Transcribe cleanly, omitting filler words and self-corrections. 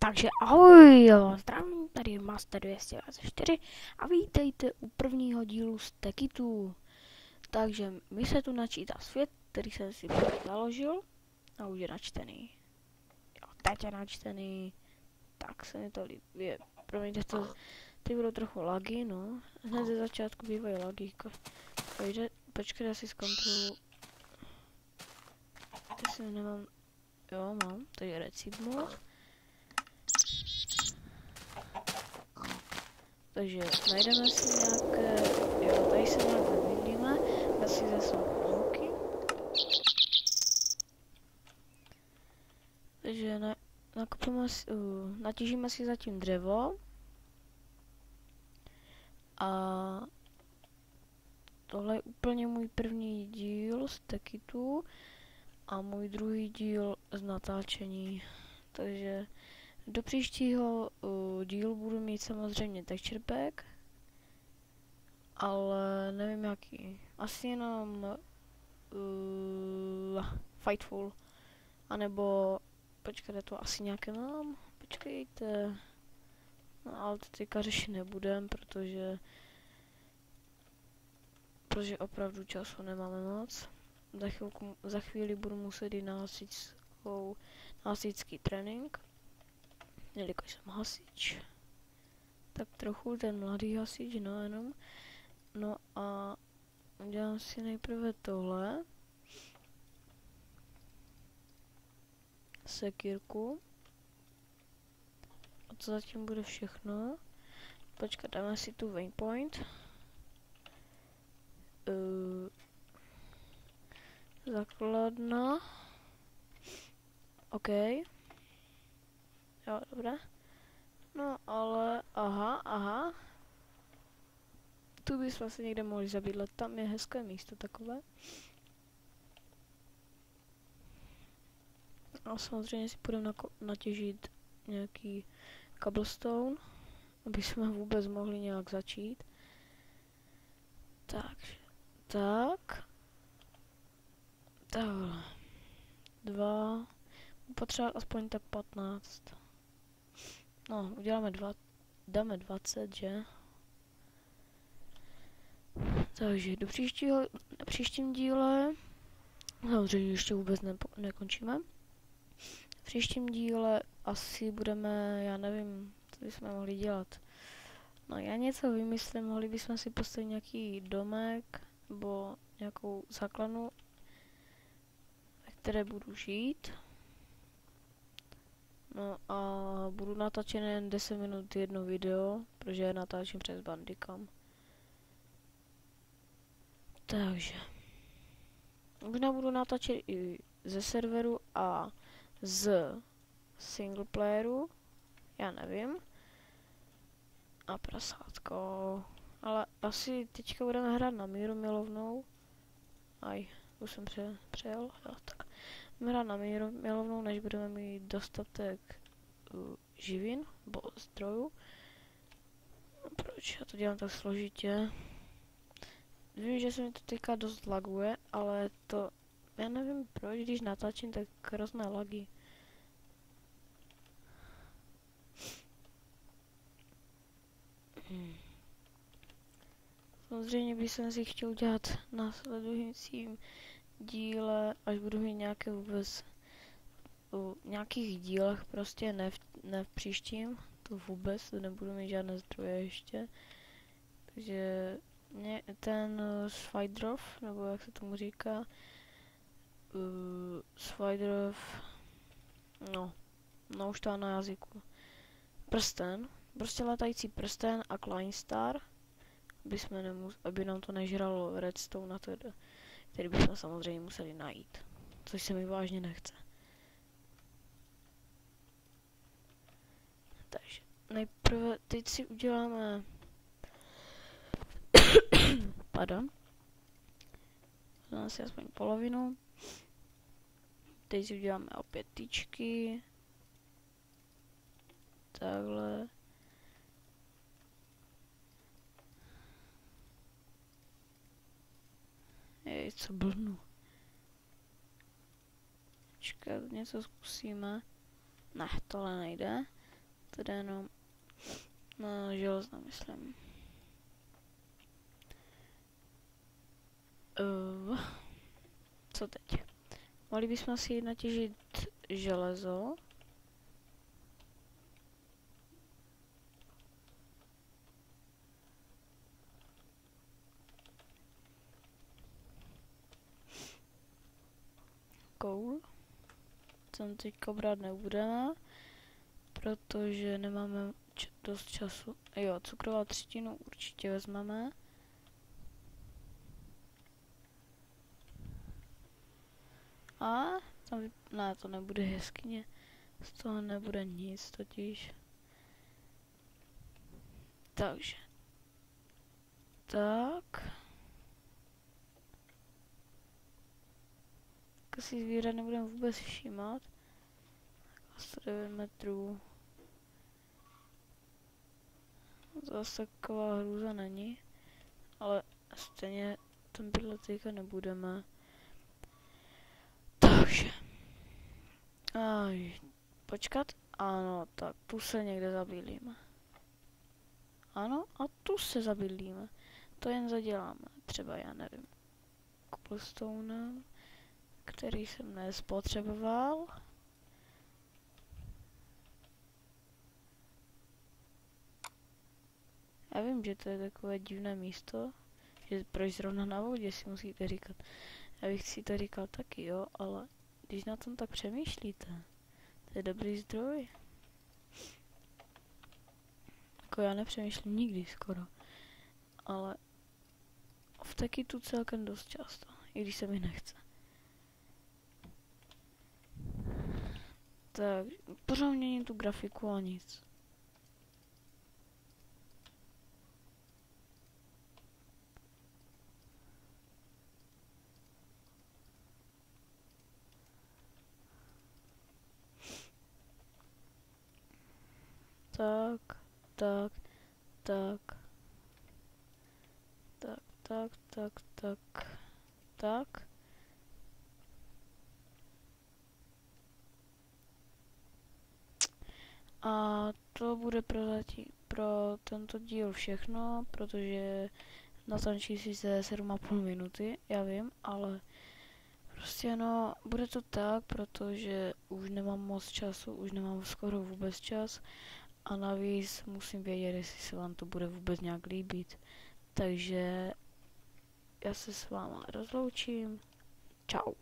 Takže ahoj, jo, zdravím, tady je Master 224 a vítejte u prvního dílu z Techitu. Takže mi se tu načítá svět, který jsem si založil a už je načtený. Jo, teď je načtený, tak se mi to líbí. Promiňte, ty budou trochu lagy, no. Hned ze začátku bývají lagy. Počkej, já si zkontroluji. Jestli nemám, jo, mám, to je receipt mode. Takže najdeme si nějaké, jo, tady se nějak vybydlíme, asi zase louky. Takže natěžíme si zatím dřevo. A tohle je úplně můj první díl z Techitu a můj druhý díl z natáčení. Takže do příštího dílu budu mít samozřejmě texture pack, ale nevím jaký. Asi jenom Fightful, anebo počkejte, to asi nějaké mám. Počkejte, no, ale to teďka řešit nebudem, protože opravdu času nemáme moc. Za chvíli budu muset jít na hasičský trénink, jelikož jsem hasič. Tak trochu ten mladý hasič, no jenom. No a udělám si nejprve tohle. Sekírku. A to zatím bude všechno. Počkat, dáme si tu waypoint. Základna. OK. Jo, dobré. No ale, aha. Tu bychom se někde mohli zabydlet, tam je hezké místo takové. A samozřejmě si budeme natěžit nějaký cobblestone, aby jsme vůbec mohli nějak začít. Takže, tak. Takhle. 2. Potřeba aspoň tak 15. No, uděláme 2. Dáme 20, že? Takže do příštím díle, samozřejmě ještě vůbec nekončíme. V příštím díle asi budeme, já nevím, co bychom mohli dělat. No já něco vymyslím, mohli bychom si postavit nějaký domek, nebo nějakou základnu, ve které budu žít. No a budu natáčet jen 10 minut jedno video, protože natáčím přes Bandicam. Takže možná budu natáčet i ze serveru a z single playeru, já nevím. A prasátko, ale asi teďka budeme hrát na míru milovnou. Aj, už jsem přejel, jo, tak. Budeme hrát na míru milovnou, než budeme mít dostatek živin, nebo zdrojů. Proč já to dělám tak složitě? Vím, že se mi to teďka dost laguje, ale to, já nevím proč, když natáčím, tak hrozné lagy. Samozřejmě bych si chtěl udělat na následujícím díle, až budu mít nějaké vůbec nějakých dílech, prostě ne v příštím, to vůbec, to nebudu mít žádné zdroje ještě. Takže ten Spiderov, nebo jak se tomu říká, Spiderov, no už to na jazyku. Prsten, prostě letající prsten a Kleinstar, aby nám to nežralo redstone na to, který bychom samozřejmě museli najít, což se mi vážně nechce. Takže nejprve teď si uděláme pardon, si aspoň polovinu. Teď si uděláme opět tyčky. Takhle. Jej, co blbnu. Počkat, něco zkusíme. Ne, tohle nejde. teda jenom na železno, myslím. Co teď? Mohli bychom si natěžit železo. Coal. Ten teďka brát nebudeme, protože nemáme dost času. Jo, cukrová třetinu určitě vezmeme. A tam ne, to nebude jeskyně. Z toho nebude nic totiž. Takže. Tak. Tak si zvířat nebudeme vůbec všímat. 109 metrů. Zase taková hrůza není. Ale stejně ten bydlet teďka nebudeme. Takže. Počkat. Ano, tak tu se někde zabydlíme. Ano, a tu se zabydlíme. To jen zaděláme. Třeba, já nevím, cobblestone, který jsem nespotřeboval. Já vím, že to je takové divné místo, že proč zrovna na vodě si musíte říkat. Já bych si to říkal taky, jo, ale když na tom tak přemýšlíte, to je dobrý zdroj. Jako já nepřemýšlím nikdy skoro, ale v taky tu celkem dost často, i když se mi nechce. Tak, pořád měním tu grafiku a nic. Tak, tak, tak, tak, tak, tak, tak, tak. A to bude pro tento díl všechno, protože natančí si ze 7,5 minuty, já vím, ale prostě no, bude to tak, protože už nemám moc času, už nemám skoro vůbec čas a navíc musím vědět, jestli se vám to bude vůbec nějak líbit. Takže já se s váma rozloučím. Čau.